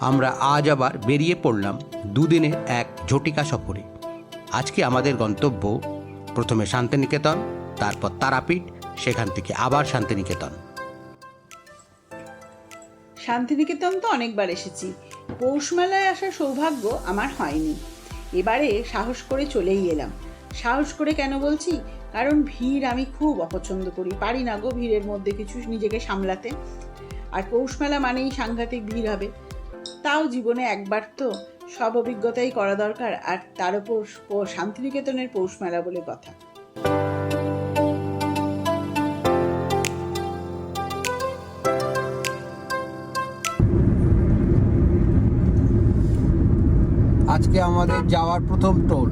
আমরা আজ আবার বেরিয়ে পড়লাম দুদিনের এক ঝটিকা সফরে। আজকে আমাদের গন্তব্য প্রথমে শান্তিনিকেতন, তারপর তারাপীঠ, সেখান থেকে আবার শান্তিনিকেতন। শান্তিনিকেতন তো অনেকবার এসেছি, পৌষ মেলায় আসার সৌভাগ্য আমার হয়নি। এবারে সাহস করে চলেই এলাম। সাহস করে কেন বলছি, কারণ ভিড় আমি খুব অপছন্দ করি, পারি না গো ভিড়ের মধ্যে কিছু নিজেকে সামলাতে। আর পৌষ মেলা মানেই সাংঘাতিক ভিড় হবে, তাও জীবনে একবার তো সব অভিজ্ঞতাই করা দরকার, আর তার উপর শান্তিনিকেতনের পৌষ মেলা বলে কথা। আজকে আমাদের যাওয়ার প্রথম টোল।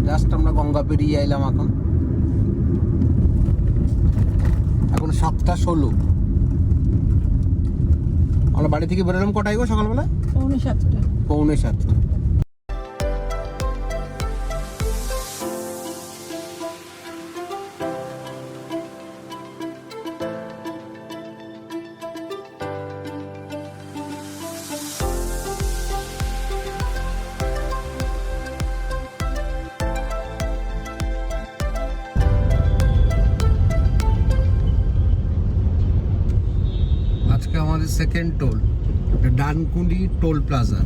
জাস্ট আমরা গঙ্গা পেরিয়ে এলাম। এখন 7:16। আমরা বাড়ি থেকে বেরোলাম কটায় গো সকালবেলা? পৌনে 7টা। পৌনে 7টা। আজকে আমাদের second toll, Dankuni toll plaza,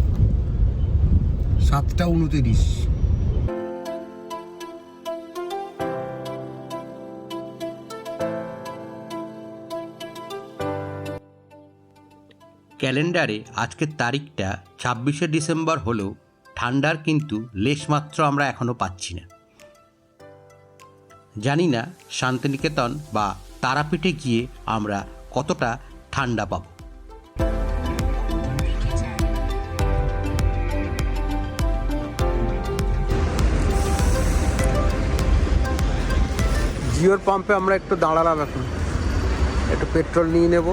7:29। ক্যালেন্ডারে আজকের তারিখটা 26শে ডিসেম্বর হলেও ঠান্ডার কিন্তু লেশমাত্র আমরা এখনো পাচ্ছি না। জানি না শান্তিনিকেতন বা তারাপীঠে গিয়ে আমরা কতটা ঠান্ডা পাবো। জিওর পাম্পে আমরা একটু দাঁড়ালাম, এখন একটু পেট্রোল নিয়ে নেব।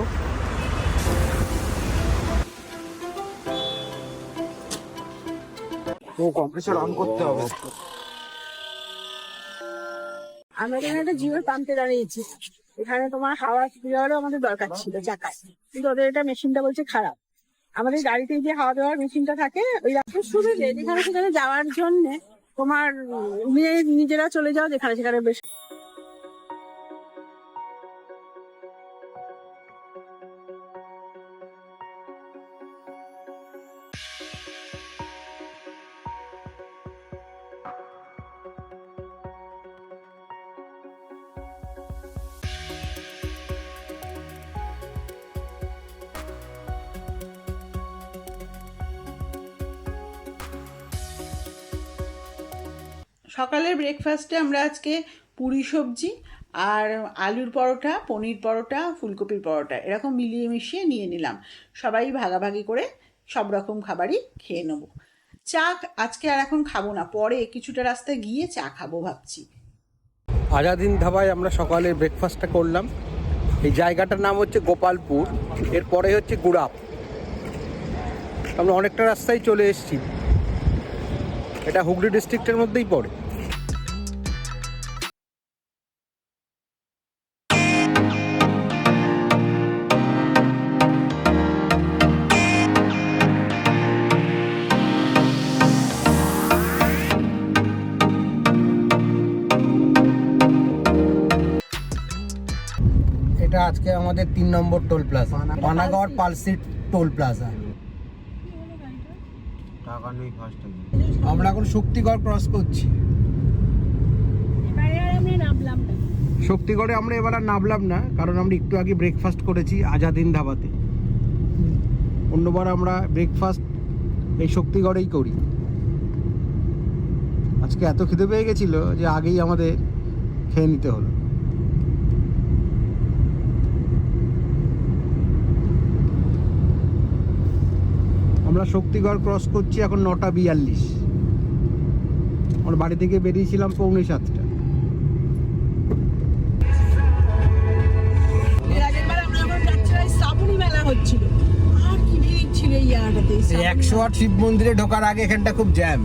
ও কম্প্রেসার অন করতে হবে। আমরা এখানে একটা জিওর পাম্পে দাঁড়িয়েছি। এখানে তোমার হাওয়া দেওয়ারও আমাদের দরকার ছিল চাকায়, কিন্তু ওদের এটা মেশিনটা বলছে খারাপ। আমাদের গাড়িতে যে হাওয়া দেওয়ার মেশিনটা থাকে, ওই রাস্তা শুরু যেখানে সেখানে যাওয়ার জন্য তোমার নিজেরা চলে যাও যেখানে সেখানে বেশ। সকালের ব্রেকফাস্টে আমরা আজকে পুরি সবজি আর আলুর পরোটা, পনির পরোটা, ফুলকপির পরোটা এরকম মিলিয়ে মিশিয়ে নিয়ে নিলাম। সবাই ভাগাভাগি করে সব রকম খাবারই খেয়ে নেবো। চা আজকে আর এখন খাবো না, পরে কিছুটা রাস্তায় গিয়ে চা খাবো ভাবছি। আজাদিন ধাবায় আমরা সকালে ব্রেকফাস্টটা করলাম। এই জায়গাটার নাম হচ্ছে গোপালপুর, এরপরে হচ্ছে গুড়াপ। আমরা অনেকটা রাস্তায় চলে এসেছি। এটা হুগলি ডিস্ট্রিক্টের মধ্যেই পড়ে। এটা আজকে আমাদের 3 number toll plaza, Panagarh Palsi toll plaza. আমরা এখন শক্তিগড় ক্রস করছি। শক্তিগড়ে আমরা এবার আর নামলাম না, কারণ আমরা একটু আগে ব্রেকফাস্ট করেছি আজাদিন ধাবাতে। অন্যবার আমরা ব্রেকফাস্ট এই শক্তিগড়েই করি। আজকে এত খিদে পেয়ে গেছিল যে আগেই আমাদের খেয়ে নিতে হলো। আমরা শক্তিগড় ক্রস করছি এখন 9:42। আমরা বাড়ি থেকে বেরিয়েছিলাম পৌনে 7টা। হচ্ছিল আর কি ভিড় ছিল এই জায়গাটাতে। 108 শিব মন্দিরে ঢোকার আগে এখানটা খুব জ্যাম।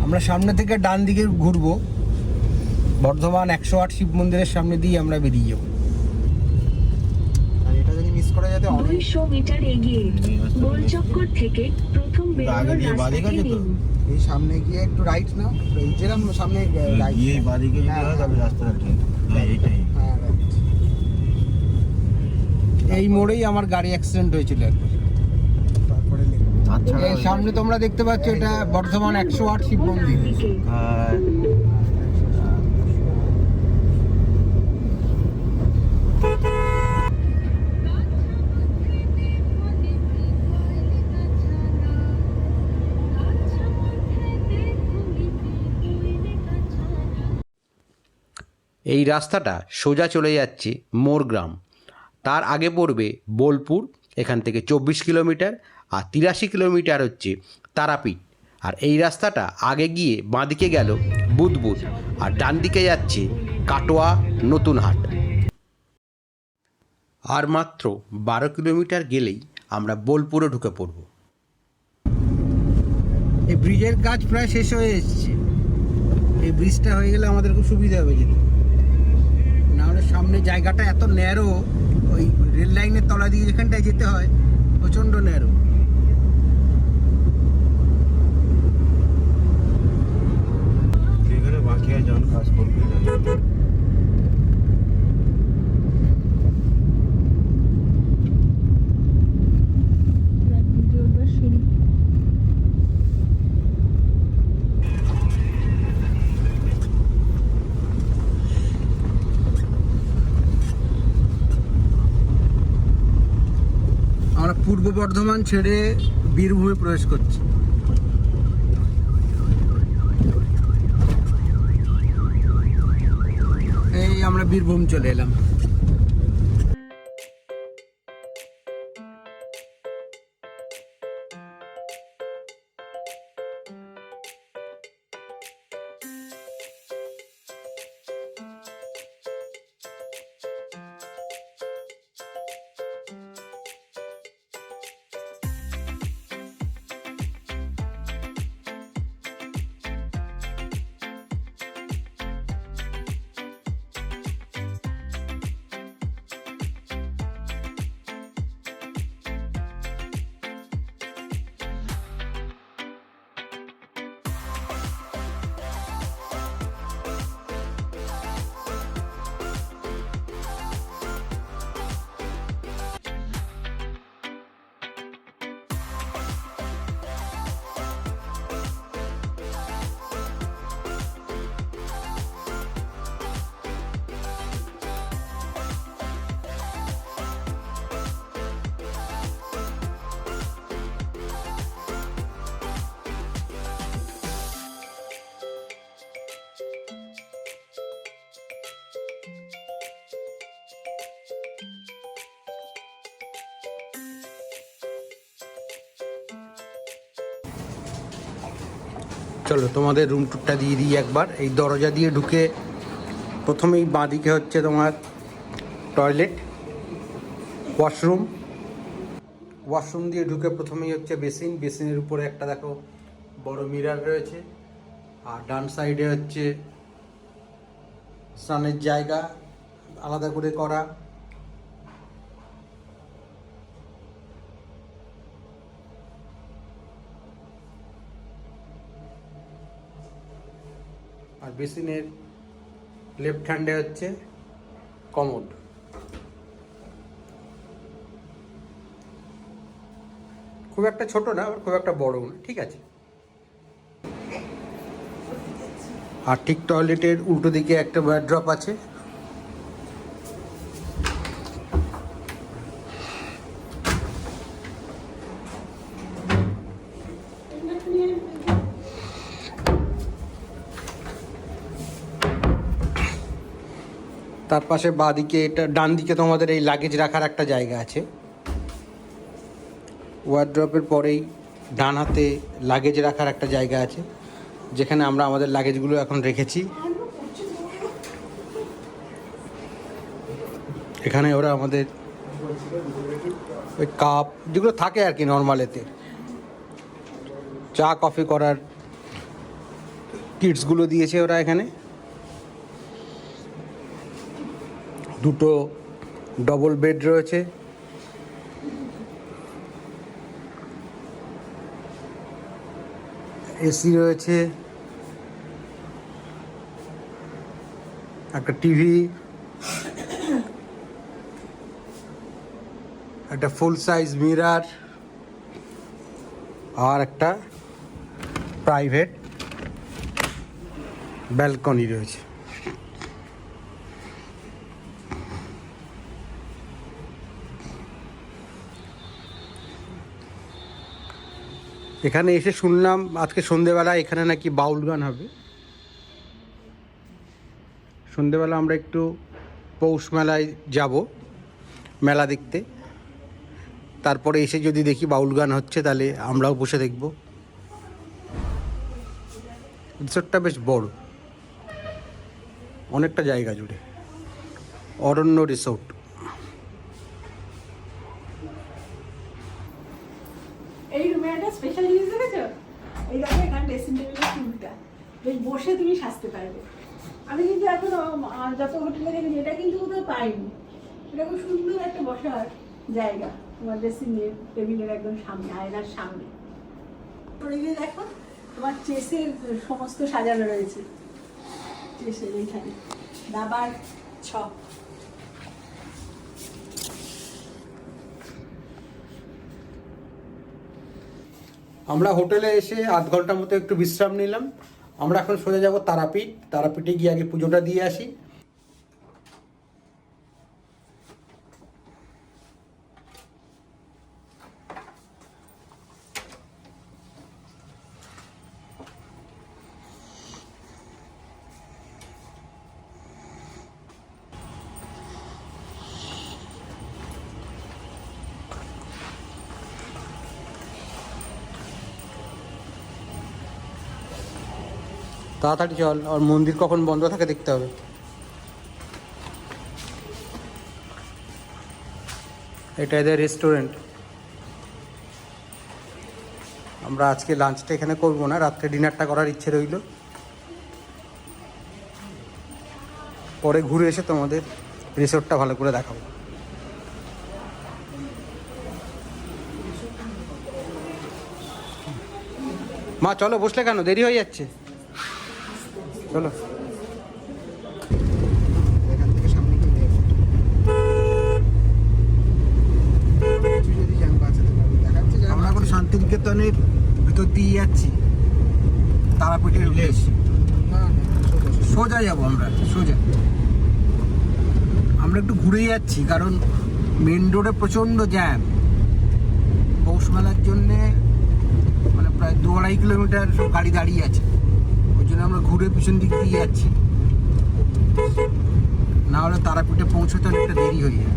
আমরা সামনে থেকে ডান দিকে ঘুরবো, বর্ধমান 108 শিব মন্দিরের সামনে দিয়ে আমরা বেরিয়ে যাবো। আর এটা যদি মিস মিস করা যেতে অনেক। 200 মিটার এগিয়ে গোলচক্কর থেকে প্রথম বেরোনোর রাস্তাটি নিন। এই সামনে গিয়ে একটু রাইট নাও, এই যেরকম সামনে রাইট গিয়ে বাদিকে যদি হয় তবে রাস্তাটা ঠিক। হ্যাঁ এইটাই। হ্যাঁ রাইট। এই মোড়েই আমার গাড়ি অ্যাক্সিডেন্ট হয়েছিল একবার। তারপরে এই সামনে তোমরা দেখতে পাচ্ছ এটা বর্ধমান 108 শিব মন্দির। হ্যাঁ এই রাস্তাটা সোজা চলে যাচ্ছে মোরগ্রাম, তার আগে পড়বে বোলপুর, এখান থেকে 24 কিলোমিটার, আর 83 কিলোমিটার হচ্ছে তারাপীঠ। আর এই রাস্তাটা আগে গিয়ে বাঁদিকে গেল বুদবুদ, আর ডান দিকে যাচ্ছে কাটোয়া নতুন হাট। আর মাত্র 12 কিলোমিটার গেলেই আমরা বোলপুরে ঢুকে পড়ব। এই ব্রিজের কাজ প্রায় শেষ হয়ে এসছে, এই ব্রিজটা হয়ে গেলে আমাদের খুব সুবিধা হবে যেতে। নাহলে সামনে জায়গাটা এত ন্যারো, ওই রেল লাইনের তলা দিয়ে যেখানটায় যেতে হয় প্রচণ্ড ন্যারো। এখানে বাকি আর যখন কাজ করবে আমরা পূর্ব বর্ধমান ছেড়ে বীরভূমে প্রবেশ করছি। এই আমরা বীরভূম চলে এলাম। চলো তোমাদের রুম টুরটা দিয়ে দিই একবার। এই দরজা দিয়ে ঢুকে প্রথমেই বাঁদিকে হচ্ছে তোমার টয়লেট, ওয়াশরুম। ওয়াশরুম দিয়ে ঢুকে প্রথমেই হচ্ছে বেসিন, বেসিনের উপরে একটা দেখো বড় মিরর রয়েছে, আর ডান সাইডে হচ্ছে স্নানের জায়গা আলাদা করে করা। আর বেসিনের লেফট হ্যান্ডে হচ্ছে কমোড। খুব একটা ছোট না, আবার খুব একটা বড় না, ঠিক আছে। আর ঠিক টয়লেটের উল্টো দিকে একটা ওয়ার্ড্রপ আছে। তার পাশে বাঁদিকে, এটা ডান দিকে তোমাদের এই লাগেজ রাখার একটা জায়গা আছে। ওয়ার্ড্রপের পরেই ডান হাতে লাগেজ রাখার একটা জায়গা আছে, যেখানে আমরা আমাদের লাগেজগুলো এখন রেখেছি। এখানে ওরা আমাদের ওই কাপ যেগুলো থাকে আর কি নর্মাল, এতে চা কফি করার কিটসগুলো দিয়েছে ওরা এখানে। দুটো ডবল বেড রয়েছে, এসি রয়েছে, একটা টিভি, একটা ফুল সাইজ মিরার, আর একটা প্রাইভেট ব্যালকনি রয়েছে। এখানে এসে শুনলাম আজকে সন্ধেবেলা এখানে নাকি বাউল গান হবে। সন্ধেবেলা আমরা একটু পৌষ মেলায় যাব মেলা দেখতে, তারপরে এসে যদি দেখি বাউল গান হচ্ছে তাহলে আমরাও বসে দেখব। রিসোর্টটা বেশ বড়, অনেকটা জায়গা জুড়ে, অরণ্য রিসোর্ট। এই রুমে একটা স্পেশাল জিনিস দেখেছো? এই দেখো এখানে ড্রেসিং টেবিলের টুলটা, বেশ বসে তুমি সাজতে পারবে। আমি কিন্তু এখন যত হোটেলে দেখেছি এটা কিন্তু কোথাও পাইনি। এটা খুব সুন্দর একটা বসার জায়গা তোমার ড্রেসিং টেবিলের একদম সামনে, আয়নার সামনে। পরে গিয়ে দেখো তোমার চেসের সমস্ত সাজানো রয়েছে, চেসের এইখানে দাবার ছক। আমরা হোটেলে এসে আধ ঘন্টার মতো একটু বিশ্রাম নিলাম। আমরা এখন সোজা যাব তারাপীঠ। তারাপীঠে গিয়ে আগে পুজোটা দিয়ে আসি। তাড়াতাড়ি চল, আর মন্দির কখন বন্ধ থাকে দেখতে হবে। এটা এদের রেস্টুরেন্ট। আমরা আজকে লাঞ্চটা এখানে করব না, রাত্রে ডিনারটা করার ইচ্ছে রইল। পরে ঘুরে এসে তোমাদের রিসোর্টটা ভালো করে দেখাবো। মা চলো, বসলে কেন? দেরি হয়ে যাচ্ছে, চলো। এখান থেকে সামনে গিয়ে দেখো। কিছু যদি জ্যাম বাঁচাতে পারবি, দেখাচ্ছে যে আমরা এখন শান্তিনিকেতনের ভিতর দিয়ে যাচ্ছি তারাপীঠের উদ্দেশ্যে। না সোজা যাবো আমরা, সোজা। আমরা একটু ঘুরে যাচ্ছি কারণ মেন রোডে প্রচণ্ড জ্যাম। পৌষ মেলার জন্যে মানে প্রায় 2-2.5 কিলোমিটার সব গাড়ি দাঁড়িয়ে আছে। ওই জন্য আমরা ঘুরে পিছন দিক দিয়ে যাচ্ছি, না হলে তারাপীঠে পৌঁছতে অনেকটা দেরি হয়ে যায়।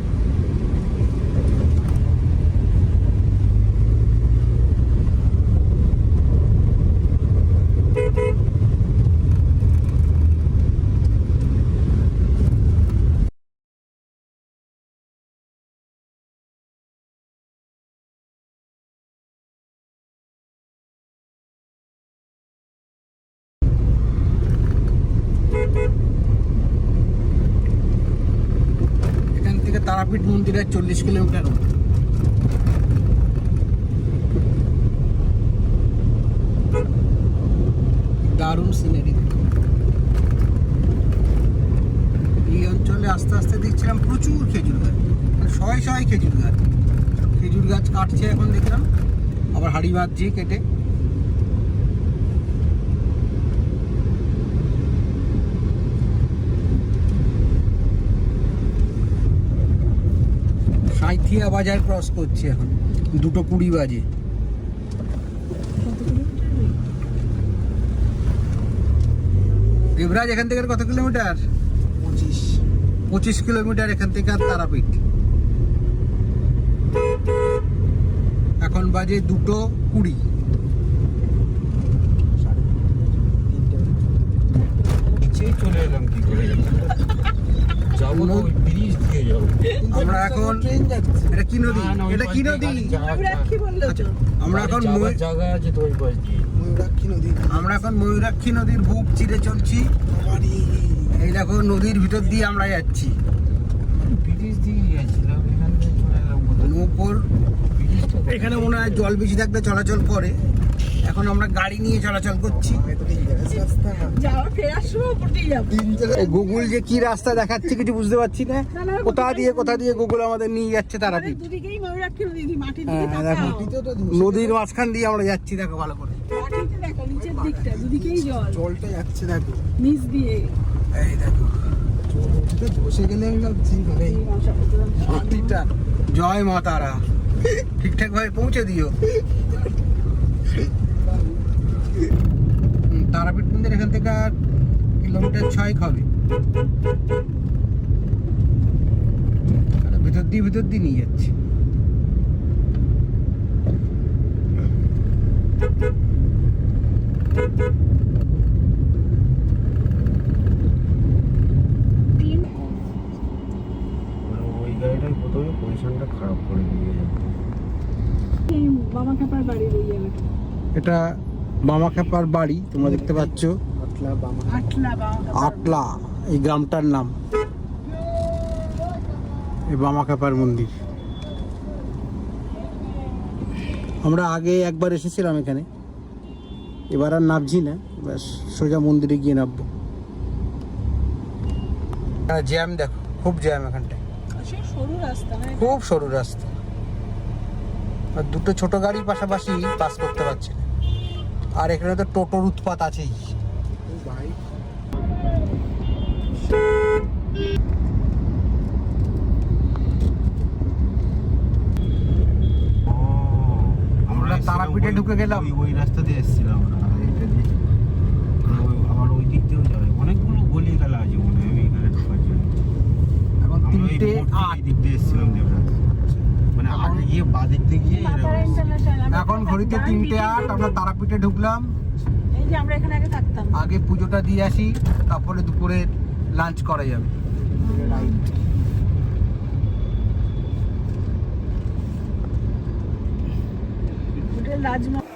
এখান থেকে তারাপীঠ মন্দিরের 40 কিলোমিটার হবে। দারুণ সিনারি। এই অঞ্চলে আস্তে আস্তে দেখছিলাম প্রচুর খেজুর গাছ, মানে শয়ে শয়ে খেজুর গাছ। খেজুর গাছ কাটছে এখন দেখলাম, আবার হাড়ি বাঁধছে কেটে। সাঁইথিয়া বাজার ক্রস করছে এখন, 2:20 বাজে। দেবরাজ এখান থেকে কত কিলোমিটার? 25 কিলোমিটার এখান থেকে আর তারাপীঠ। এখন বাজে 2:20। সেই চলে এলাম কি করে? যাবো না, ওই ব্রিজ দিয়ে যাবো। আমরা এখন ট্রেন যাচ্ছে। এটা কি নদী? না, না, ওই এটা পাশ কি দিয়ে নদী? গাড়ি যাওয়ার ময়ূরাক্ষী বললো তো। আমরা এখন যাওয়ার জায়গা আছে তো ওই পাশ দিয়ে। ময়ূরাক্ষী নদী। আমরা এখন ময়ূরাক্ষী নদীর বুক চিরে চলছি। বাবারি। এই দেখো নদীর ভিতর দিয়ে আমরা যাচ্ছি। ব্রিটিশ দিয়ে গেছিলাম, এখান থেকে চলে এলাম কোথায়? নৌকোর ব্রিটিশ তো এখানে মনে হয় জল বেশি থাকলে চলাচল করে। এখন আমরা গাড়ি নিয়ে চলাচল করছি। যাওয়ার ফেরার সময় উপর দিয়ে যাবো। গুগল যে কি রাস্তা দেখাচ্ছে কিছু বুঝতে পারছি না, কোথা দিয়ে গুগল আমাদের নিয়ে যাচ্ছে তারাপীঠ। দুদিকেই ময়ূরাক্ষী দিদি মাটির হ্যাঁ, দিকে দেখো তাকাও। নদীর মাঝখান দিয়ে আমরা যাচ্ছি, দেখো ভালো করে। মাটিতে দেখো নিচের দিকটা দুদিকেই জল, জলটা যাচ্ছে দেখো, নিচ দিয়ে। এই দেখো বসে গেলে আমি ভাবছি মানে মাটিটা জয় মা তারা, ঠিকঠাক ভাবে পৌঁছে দিও। তারাপীঠ মন্দির এখান থেকে আর কিলোমিটার 6 হবে। ভিতর দিয়ে নিয়ে যাচ্ছে। ওই গাড়িটাই প্রথমে পজিশনটা খারাপ করে দিয়ে যাবে। মামা খাপার বাড়ি ওই জায়গাটা, এটা বামাখ্যাপার বাড়ি, তোমরা দেখতে পাচ্ছ। পাতলা বামা আটলা বামা আটলা এই গ্রামটার নাম, এই বামাখ্যাপার মন্দির। আমরা আগে একবার এসেছিলাম এখানে, এবার আর নামছি না, ব্যাস সোজা মন্দিরে গিয়ে নামবো। জ্যাম দেখো, খুব জ্যাম এখানটায়, সরু রাস্তা না খুব সরু রাস্তা। আর দুটো ছোট গাড়ি পাশাপাশি পাস করতে পারছে না। আর এখানে তো টোটোর উৎপাত আছেই। ভাই আমরা তারাপীঠে ঢুকে গেলাম। ওই রাস্তা দিয়ে এসেছিলাম আমরা, আর এটা দিয়ে আবার ওই দিক দিয়েও যাবে। অনেকগুলো গলি গেলা আছে মনে হয় আমি এখানে ঢোকার জন্য। এখন আমরা এই 3:08। দিক দিয়ে এসেছিলাম দেবরাজ, মানে আগে গিয়ে বাদিক দিয়ে গিয়ে এখন ঘড়িতে 3:08, আমরা তারাপীঠে ঢুকলাম। এই যে আমরা এখানে আগে থাকতাম। আগে পুজোটা দিয়ে আসি, তারপরে দুপুরে লাঞ্চ করা যাবে। রাইট হোটেল রাজমহল।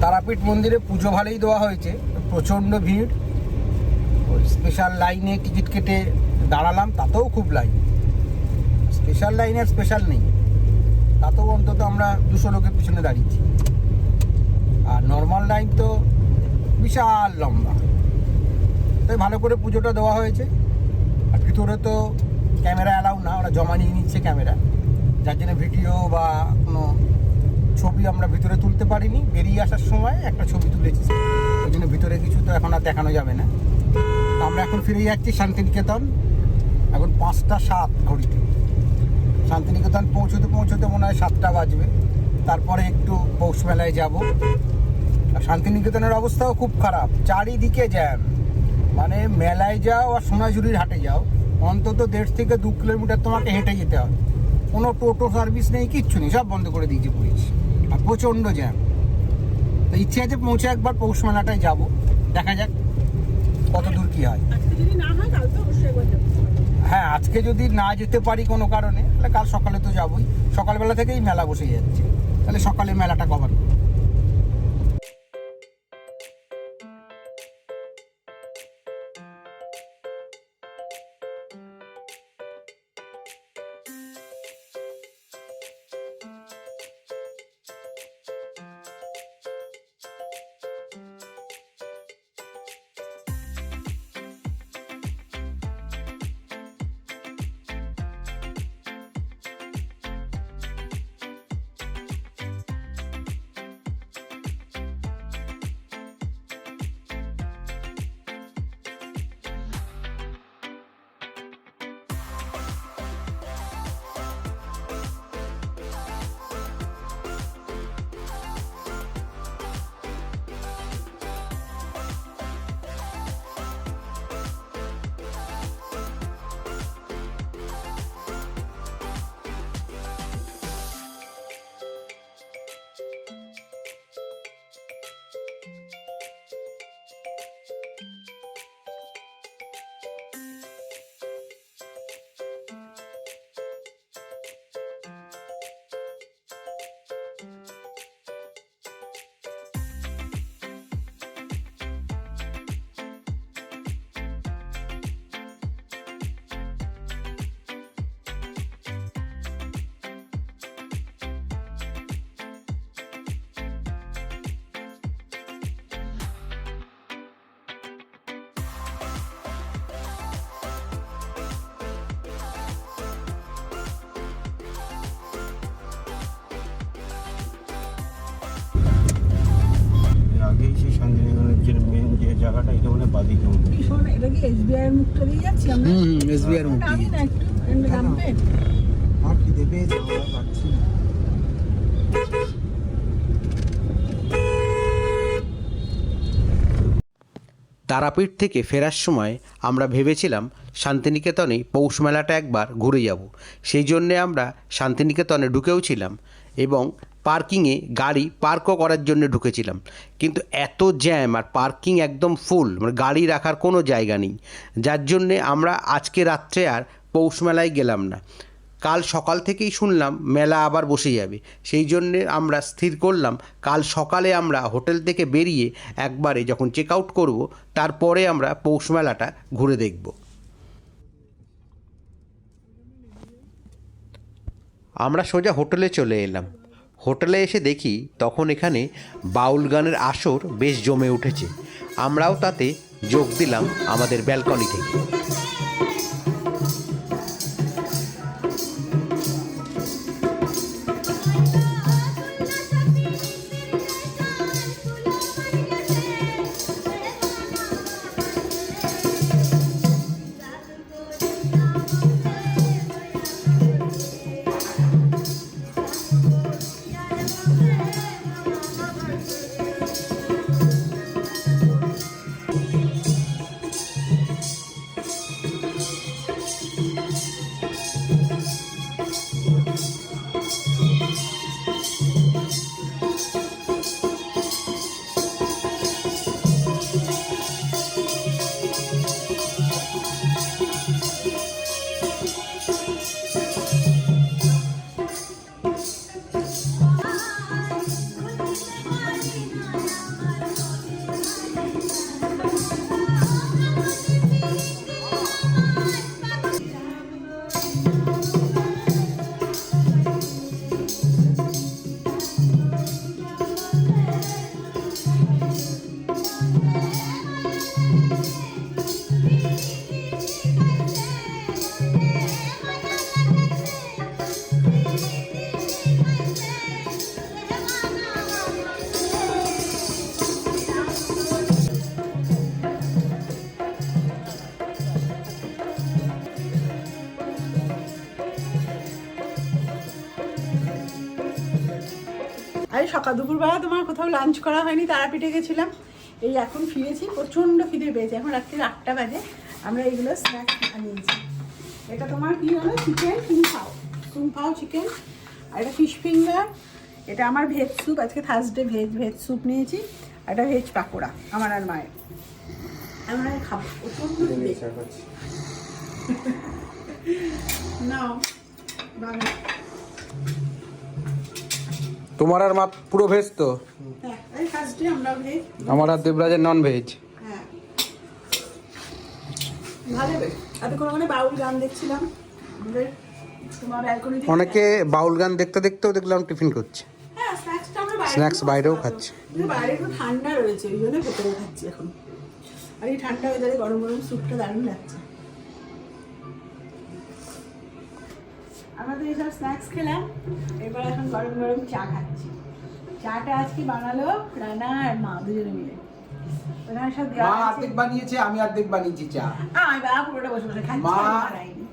তারাপীঠ মন্দিরে পুজো ভালোই দেওয়া হয়েছে, প্রচণ্ড ভিড়। ওই স্পেশাল লাইনে টিকিট কেটে দাঁড়ালাম, তাতেও খুব লাইন। স্পেশাল লাইনে আর স্পেশাল নেই, তাতেও অন্তত আমরা 200 লোকের পিছনে দাঁড়িয়েছি। আর নর্মাল লাইন তো বিশাল লম্বা। তাই ভালো করে পুজোটা দেওয়া হয়েছে। আর ভিতরে তো ক্যামেরা অ্যালাউ না, ওরা জমা নিয়ে নিচ্ছে ক্যামেরা, যার জন্য ভিডিও বা কোনো ছবি আমরা ভিতরে তুলতে পারিনি। বেরিয়ে আসার সময় একটা ছবি তুলেছি, ওই জন্য ভিতরে কিছু তো এখন আর দেখানো যাবে না। তো আমরা এখন ফিরে যাচ্ছি শান্তিনিকেতন। এখন 5:07 ঘড়িতে। শান্তিনিকেতন পৌঁছতে মনে হয় 7টা বাজবে। তারপরে একটু পৌষ মেলায় যাব। আর শান্তিনিকেতনের অবস্থাও খুব খারাপ, চারিদিকে জ্যাম। মানে মেলায় যাও আর সোনাঝুরির হাটে যাও, অন্তত 1.5 থেকে 2 কিলোমিটার তোমাকে হেঁটে যেতে হবে। কোনো টোটো সার্ভিস নেই, কিচ্ছু নেই, সব বন্ধ করে দিয়েছে পুলিশ। আর প্রচণ্ড জ্যাম। তো ইচ্ছে আছে পৌঁছে একবার পৌষ মেলাটায় যাবো, দেখা যাক কত দূর কী হয়। আজকে যদি না হয় কাল তো অবশ্যই একবার যাবো। হ্যাঁ, আজকে যদি না যেতে পারি কোনো কারণে, তাহলে কাল সকালে তো যাবোই। সকালবেলা থেকেই মেলা বসে যাচ্ছে, তাহলে সকালে মেলাটা কভার করব। জায়গাটা এটা মানে বাদিকে মনে হয়। শোন, এটা কি SBI এর মুখটা দিয়ে যাচ্ছি আমরা? SBI এর মুখ নামি দিয়ে। না একটু, এন্ড নামবে। আমার খিদে পেয়েছে, আমরা পাচ্ছি না। তারাপীঠ থেকে ফেরার সময় আমরা ভেবেছিলাম শান্তিনিকেতনে পৌষ মেলাটা একবার ঘুরে যাব। সেই জন্যে আমরা শান্তিনিকেতনে ঢুকেও ছিলাম এবং পার্কিংয়ে গাড়ি পার্কও করার জন্য ঢুকেছিলাম, কিন্তু এত জ্যাম আর পার্কিং একদম ফুল, মানে গাড়ি রাখার কোনো জায়গা নেই, যার জন্যে আমরা আজকে রাত্রে আর পৌষ মেলায় গেলাম না। কাল সকাল থেকেই শুনলাম মেলা আবার বসে যাবে, সেই জন্যে আমরা স্থির করলাম কাল সকালে আমরা হোটেল থেকে বেরিয়ে একবারে যখন চেক আউট করবো তারপরে আমরা পৌষ মেলাটা ঘুরে দেখব। আমরা সোজা হোটেলে চলে এলাম। হোটেলে এসে দেখি তখন এখানে বাউল গানের আসর বেশ জমে উঠেছে। আমরাও তাতে যোগ দিলাম আমাদের ব্যালকনি থেকে। আরে সকাল দুপুরবেলা তোমার কোথাও লাঞ্চ করা হয়নি, তারাপীঠে গেছিলাম, এই এখন ফিরেছি, প্রচণ্ড খিদে পেয়েছে। এখন রাত্রি 8টা বাজে, আমরা এইগুলো স্ন্যাক্স আনিয়েছি। এটা তোমার কি হলো, চিকেন কুমপাও চিকেন, আর এটা ফিশ ফিঙ্গার, এটা আমার ভেজ স্যুপ, আজকে থার্সডে ভেজ স্যুপ নিয়েছি, আর এটা ভেজ পাকোড়া আমার আর মায়ের। আমরা খাবো, প্রচণ্ড খিদে। নাও বাবা। তোমার আর মা পুরো ভেজ তো? হ্যাঁ, এই ফার্স্টে আমরা ভেজ, আমার আর দেবরাজের নন ভেজ। হ্যাঁ ভালো হবে। এতক্ষণ বাউল গান দেখছিলাম, আমাদের তোমার ব্যালকনি থেকে। অনেকে বাউল গান দেখতে দেখতেও দেখলাম টিফিন করছে, হ্যাঁ, স্ন্যাক্সটা আমরা বাইরে, স্ন্যাক্স বাইরেও খাচ্ছে। কিন্তু বাইরে একটু ঠান্ডা রয়েছে, ওই জন্য ভেতরে খাচ্ছি এখন। আর এই ঠান্ডা ওয়েদারে গরম গরম স্যুপটা দারুণ লাগছে। আমাদের এইসব স্ন্যাক্স খেলাম, এবার এখন গরম গরম চা খাচ্ছি। চাটা আজকে বানালো রানা আর মা দুজনে মিলে। ওনার সব দেওয়া আছে। অর্ধেক বানিয়েছে, আমি অর্ধেক বানিয়েছি চা। আমি বাবা পুরোটা বসে বসে খাচ্ছি, মা আমি বানাইনি।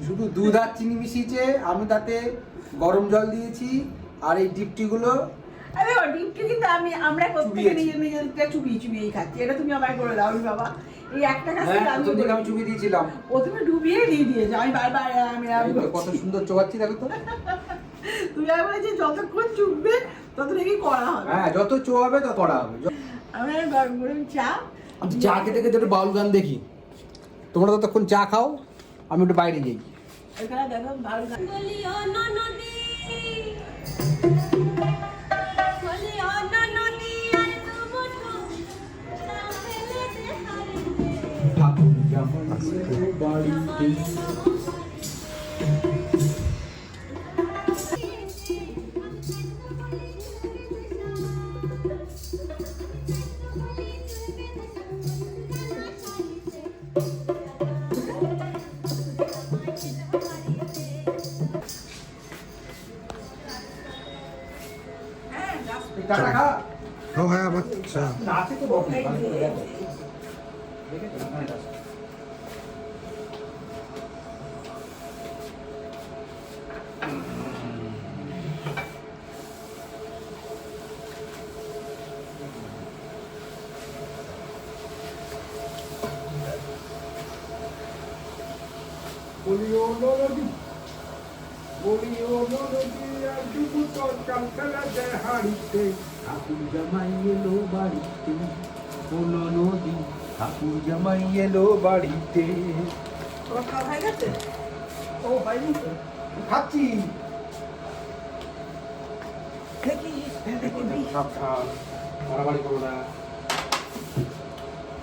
শুধু দুধ আর চিনি মিশিয়েছে, আমি তাতে গরম জল দিয়েছি, আর এই ডিপটিগুলো আরে ও ডিপটি কিন্তু আমরা প্রত্যেকে নিজেরটা চুবিয়েই খাচ্ছি। এটা তুমি আমায় করে দাও বাবা, এই একটা কাজ থেকে আমি চুবিয়ে দিয়েছিলাম। প্রথমে ডুবিয়ে দিয়ে দিয়েছে, আমি বারবার কত সুন্দর চোবাচ্ছি দেখো তো। তুমি আমি বলেছি যতক্ষণ চুববে তত নাকি করা হবে। হ্যাঁ, যত চোবাবে তত করা হবে। আমরা গরম গরম চা, চা খেতে খেতে একটু বাউল গান দেখি। তোমরা ততক্ষণ চা খাও, আমি একটু বাইরে যাই। এখানে দেখো ভালো গান। টাটা খা। ও হ্যাঁ, আমার চা। নাচে তো বসে। বলিও নদী বলিও নদী আর ডুবু তো চাল ফেলা যায় হাড়িতে ঠাকুর জামাই এলো বাড়িতে বলো নদী ঠাকুর জামাই এলো বাড়িতে। তোমার খাওয়া হয়ে গেছে? ও হয়নি তো। খাচ্ছি দেখি সব খাও, বাড়াবাড়ি করো না।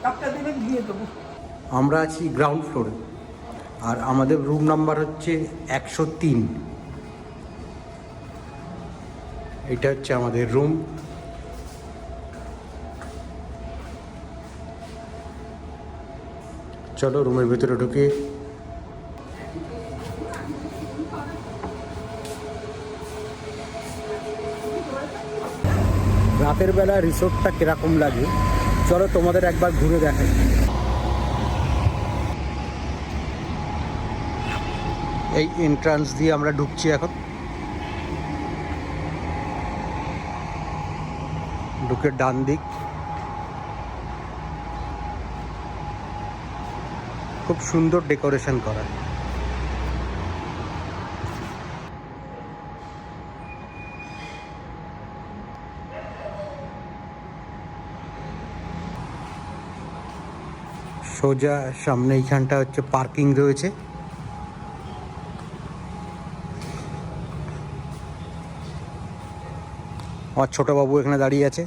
কাপটা দেবেন, দিয়ে দেবো। আমরা আছি গ্রাউন্ড ফ্লোরে আর আমাদের রুম নাম্বার হচ্ছে 103। এটা হচ্ছে আমাদের রুম। চলো রুমের ভেতরে ঢুকে রাতের বেলা রিসোর্টটা কিরকম লাগে চলো তোমাদের একবার ঘুরে দেখাই। এই এন্ট্রান্স দিয়ে আমরা ঢুকছি এখন। ঢুকে ডান দিক খুব সুন্দর ডেকোরেশন করা। সোজা সামনে এইখানটা হচ্ছে পার্কিং রয়েছে। আমার ছোটো বাবু এখানে দাঁড়িয়ে আছে,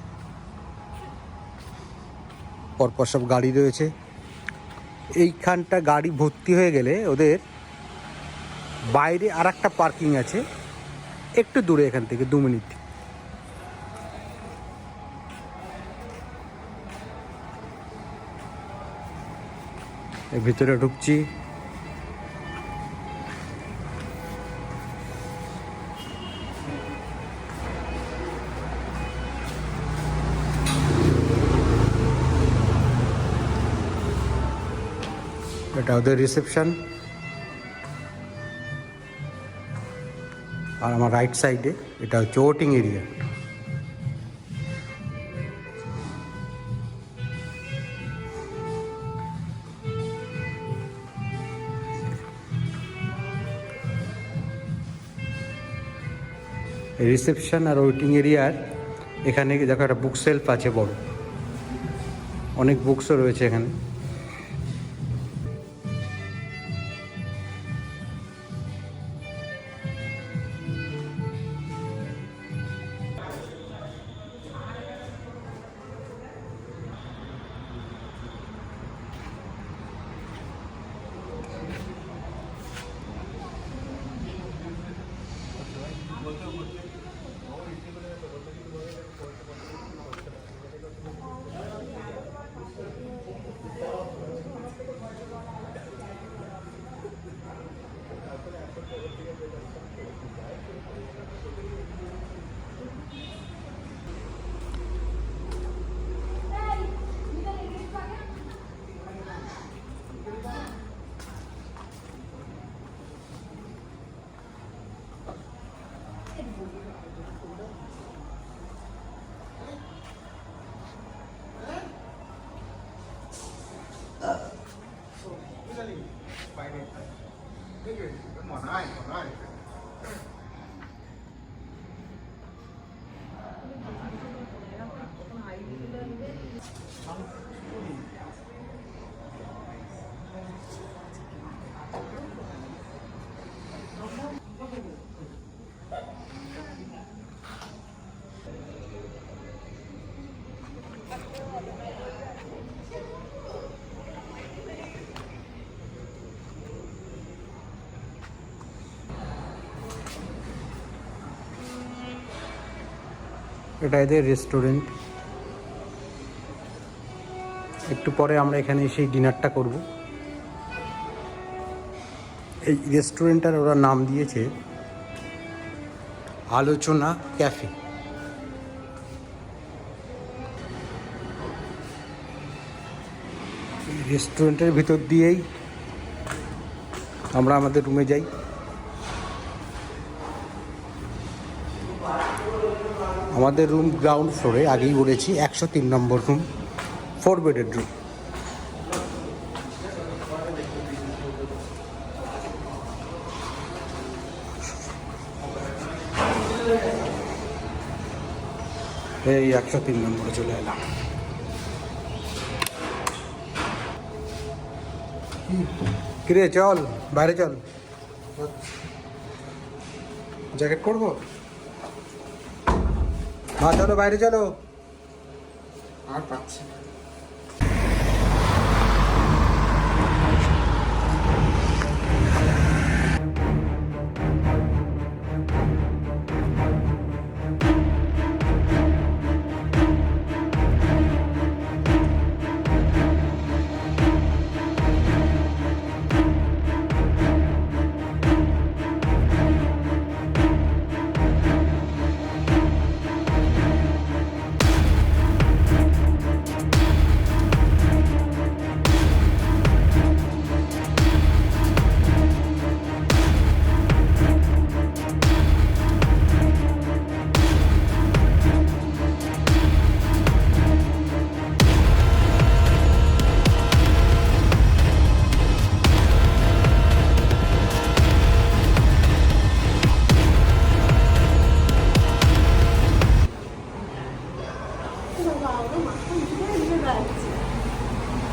পরপর সব গাড়ি রয়েছে। এইখানটা গাড়ি ভর্তি হয়ে গেলে ওদের বাইরে আর একটা পার্কিং আছে একটু দূরে এখান থেকে 2 মিনিট। এর ভিতরে ঢুকছি। এটা ওদের রিসেপশন আর আমার রাইট সাইডে এটা হচ্ছে ওটিং এরিয়া। রিসেপশন আর ওয়েটিং এরিয়ার এখানে দেখো একটা বুক সেলফ আছে বড়, অনেক বুকসও রয়েছে এখানে। এটা এদের রেস্টুরেন্ট। একটু পরে আমরা এখানে এসে ডিনারটা করব। এই রেস্টুরেন্টটার ওরা নাম দিয়েছে আলোচনা ক্যাফে। এই রেস্টুরেন্টের ভিতর দিয়েই আমরা আমাদের রুমে যাই। আমাদের রুম গ্রাউন্ড ফ্লোরে, আগেই বলেছি, 103 নম্বর রুম, 4 বেডের রুম। এই 103 নম্বরে চলে এলাম। কিরে চল বাইরে চল, জ্যাকেট করবো, চলো বাইরে চলো। আর পাচ্ছি না।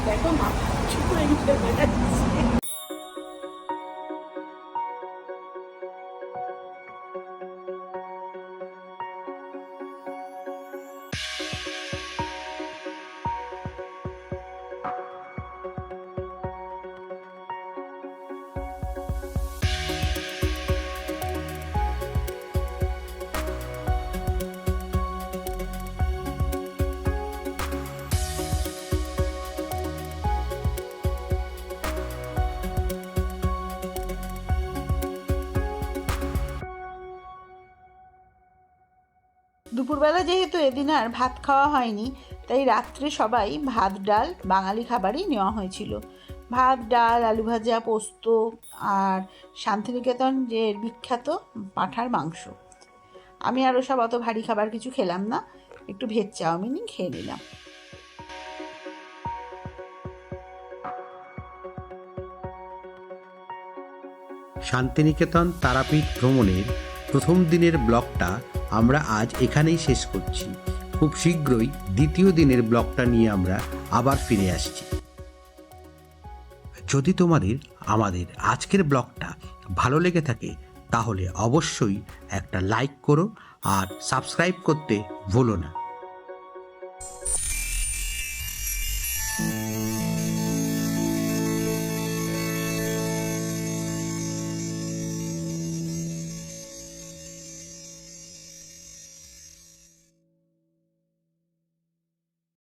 দেখো মাথা উঁচু করে নিয়ে বেড়াচ্ছে। দুপুরবেলা যেহেতু এদিন আর ভাত খাওয়া হয়নি, তাই রাত্রে সবাই ভাত ডাল বাঙালি খাবারই নেওয়া হয়েছিল। ভাত ডাল, আলু ভাজা, পোস্ত আর শান্তিনিকেতন যে বিখ্যাত পাঁঠার মাংস। আমি আরও সব অত ভারী খাবার কিছু খেলাম না, একটু ভেজ চাউমিনই খেয়ে নিলাম। শান্তিনিকেতন তারাপীঠ ভ্রমণের প্রথম দিনের ব্লগটা আমরা আজ এখানেই শেষ করছি। খুব শীঘ্রই দ্বিতীয় দিনের ব্লগটা নিয়ে আমরা আবার ফিরে আসছি। যদি তোমাদের আমাদের আজকের ব্লগটা ভালো লেগে থাকে তাহলে অবশ্যই একটা লাইক করো আর সাবস্ক্রাইব করতে ভুলো না।